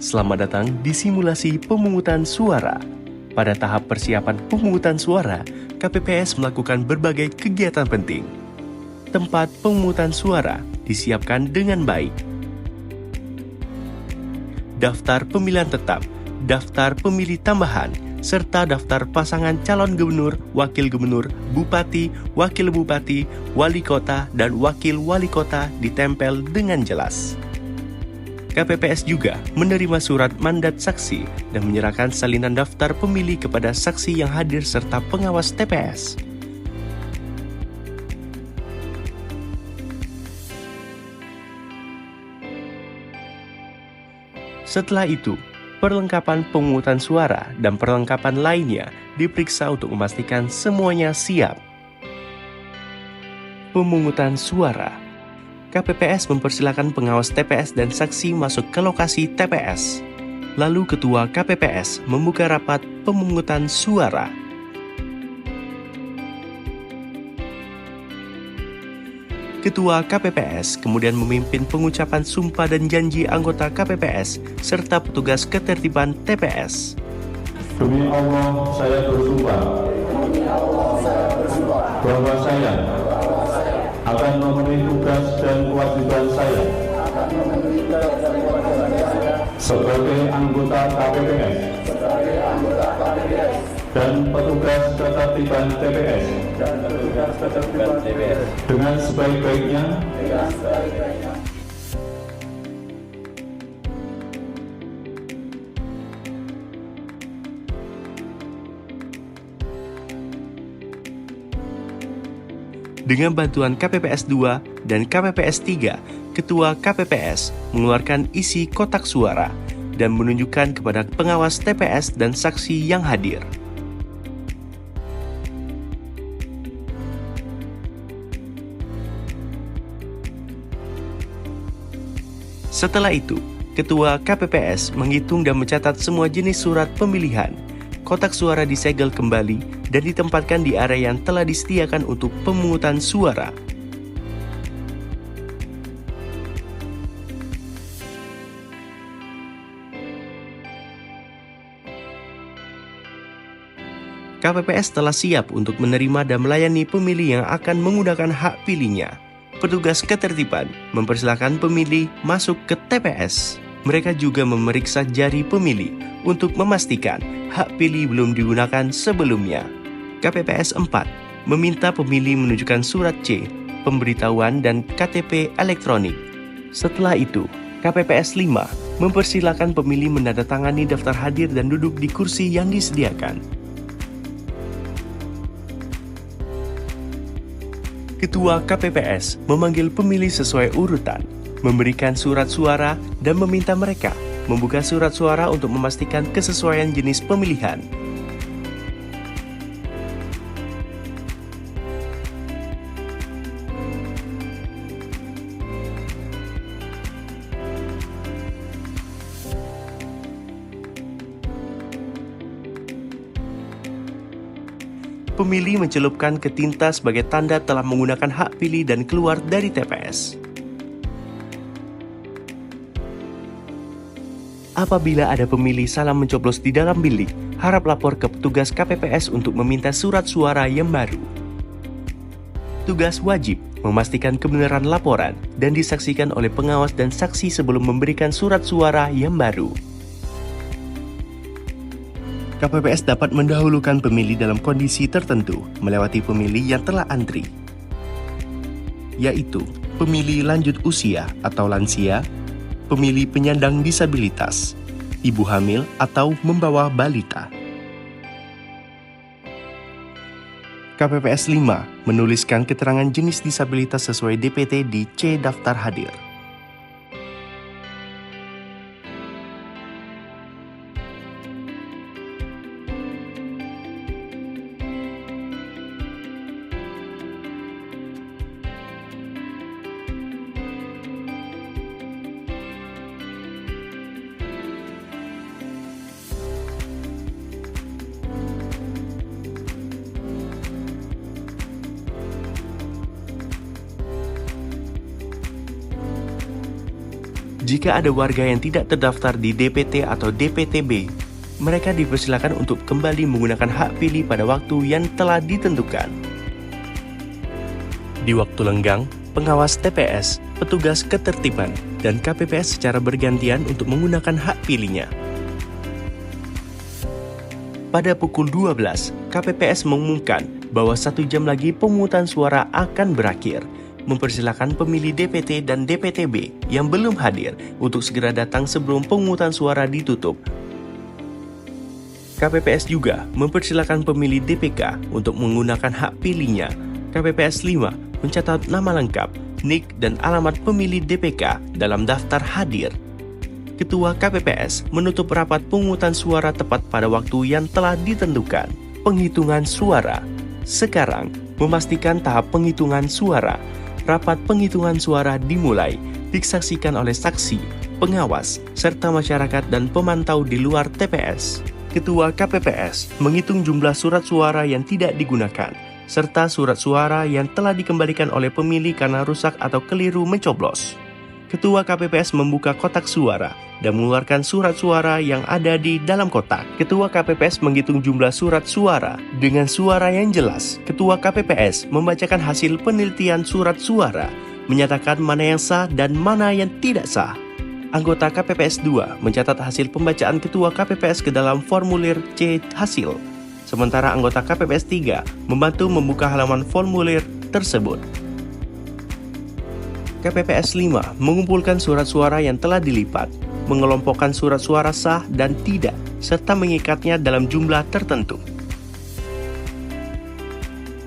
Selamat datang di simulasi pemungutan suara. Pada tahap persiapan pemungutan suara, KPPS melakukan berbagai kegiatan penting. Tempat pemungutan suara disiapkan dengan baik. Daftar pemilihan tetap, daftar pemilih tambahan, serta daftar pasangan calon gubernur, wakil gubernur, bupati, wakil bupati, wali kota, dan wakil wali kota ditempel dengan jelas. KPPS juga menerima surat mandat saksi dan menyerahkan salinan daftar pemilih kepada saksi yang hadir serta pengawas TPS. Setelah itu, perlengkapan pemungutan suara dan perlengkapan lainnya diperiksa untuk memastikan semuanya siap. Pemungutan suara. KPPS mempersilahkan pengawas TPS dan saksi masuk ke lokasi TPS. Lalu Ketua KPPS membuka rapat pemungutan suara. Ketua KPPS kemudian memimpin pengucapan sumpah dan janji anggota KPPS serta petugas ketertiban TPS. Demi Allah, saya bersumpah bahwa saya akan memenuhi tugas dan kewajiban saya sebagai anggota KPPS dan petugas ketertiban TPS dengan sebaik-baiknya Dengan bantuan KPPS 2 dan KPPS 3, Ketua KPPS mengeluarkan isi kotak suara dan menunjukkan kepada pengawas TPS dan saksi yang hadir. Setelah itu, Ketua KPPS menghitung dan mencatat semua jenis surat pemilihan. Kotak suara disegel kembali dan ditempatkan di area yang telah disediakan untuk pemungutan suara. KPPS telah siap untuk menerima dan melayani pemilih yang akan menggunakan hak pilihnya. Petugas ketertiban mempersilahkan pemilih masuk ke TPS. Mereka juga memeriksa jari pemilih untuk memastikan hak pilih belum digunakan sebelumnya. KPPS 4 meminta pemilih menunjukkan surat C, pemberitahuan dan KTP elektronik. Setelah itu, KPPS 5 mempersilahkan pemilih menandatangani daftar hadir dan duduk di kursi yang disediakan. Ketua KPPS memanggil pemilih sesuai urutan, memberikan surat suara, dan meminta mereka membuka surat suara untuk memastikan kesesuaian jenis pemilihan. Pemilih mencelupkan ke tinta sebagai tanda telah menggunakan hak pilih dan keluar dari TPS. Apabila ada pemilih salah mencoblos di dalam bilik, harap lapor ke petugas KPPS untuk meminta surat suara yang baru. Tugas wajib memastikan kebenaran laporan dan disaksikan oleh pengawas dan saksi sebelum memberikan surat suara yang baru. KPPS dapat mendahulukan pemilih dalam kondisi tertentu melewati pemilih yang telah antri, yaitu pemilih lanjut usia atau lansia, pemilih penyandang disabilitas, ibu hamil atau membawa balita. KPPS 5 menuliskan keterangan jenis disabilitas sesuai DPT di C daftar hadir. Jika ada warga yang tidak terdaftar di DPT atau DPTB, mereka dipersilakan untuk kembali menggunakan hak pilih pada waktu yang telah ditentukan. Di waktu lenggang, pengawas TPS, petugas ketertiban, dan KPPS secara bergantian untuk menggunakan hak pilihnya. Pada pukul 12, KPPS mengumumkan bahwa 1 jam lagi pemungutan suara akan berakhir, mempersilakan pemilih DPT dan DPTB yang belum hadir untuk segera datang sebelum pemungutan suara ditutup. KPPS juga mempersilakan pemilih DPK untuk menggunakan hak pilihnya. KPPS 5 mencatat nama lengkap, NIK, dan alamat pemilih DPK dalam daftar hadir. Ketua KPPS menutup rapat pemungutan suara tepat pada waktu yang telah ditentukan. Penghitungan suara. Sekarang, memastikan tahap penghitungan suara. Rapat penghitungan suara dimulai, disaksikan oleh saksi, pengawas, serta masyarakat dan pemantau di luar TPS. Ketua KPPS menghitung jumlah surat suara yang tidak digunakan, serta surat suara yang telah dikembalikan oleh pemilih karena rusak atau keliru mencoblos. Ketua KPPS membuka kotak suara dan mengeluarkan surat suara yang ada di dalam kotak. Ketua KPPS menghitung jumlah surat suara dengan suara yang jelas. Ketua KPPS membacakan hasil penelitian surat suara, menyatakan mana yang sah dan mana yang tidak sah. Anggota KPPS 2 mencatat hasil pembacaan Ketua KPPS ke dalam formulir C hasil, sementara anggota KPPS 3 membantu membuka halaman formulir tersebut. KPPS 5 mengumpulkan surat suara yang telah dilipat, mengelompokkan surat suara sah dan tidak, serta mengikatnya dalam jumlah tertentu.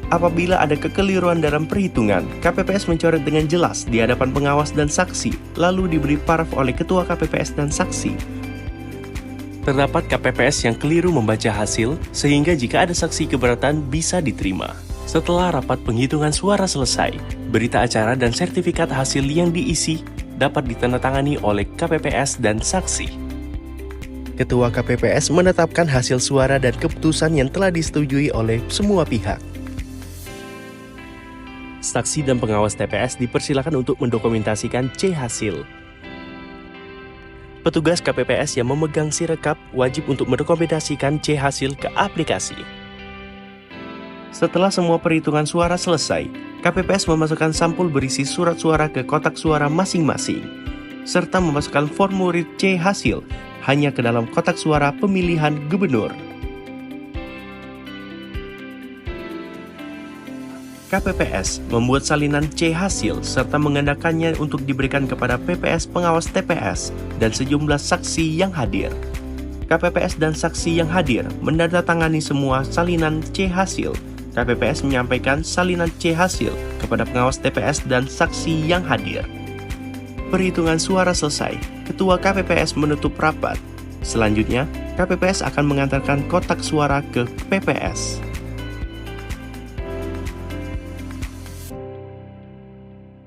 Apabila ada kekeliruan dalam perhitungan, KPPS mencoret dengan jelas di hadapan pengawas dan saksi, lalu diberi paraf oleh Ketua KPPS dan saksi. Terdapat KPPS yang keliru membaca hasil, sehingga jika ada saksi keberatan bisa diterima. Setelah rapat penghitungan suara selesai, berita acara dan sertifikat hasil yang diisi dapat ditandatangani oleh KPPS dan saksi. Ketua KPPS menetapkan hasil suara dan keputusan yang telah disetujui oleh semua pihak. Saksi dan pengawas TPS dipersilakan untuk mendokumentasikan C hasil. Petugas KPPS yang memegang sirekap wajib untuk mendokumentasikan C hasil ke aplikasi. Setelah semua perhitungan suara selesai, KPPS memasukkan sampul berisi surat suara ke kotak suara masing-masing, serta memasukkan formulir C hasil hanya ke dalam kotak suara pemilihan gubernur. KPPS membuat salinan C hasil serta mengandakannya untuk diberikan kepada PPS pengawas TPS dan sejumlah saksi yang hadir. KPPS dan saksi yang hadir menandatangani semua salinan C hasil. KPPS menyampaikan salinan C hasil kepada pengawas TPS dan saksi yang hadir. Perhitungan suara selesai, Ketua KPPS menutup rapat. Selanjutnya, KPPS akan mengantarkan kotak suara ke PPS.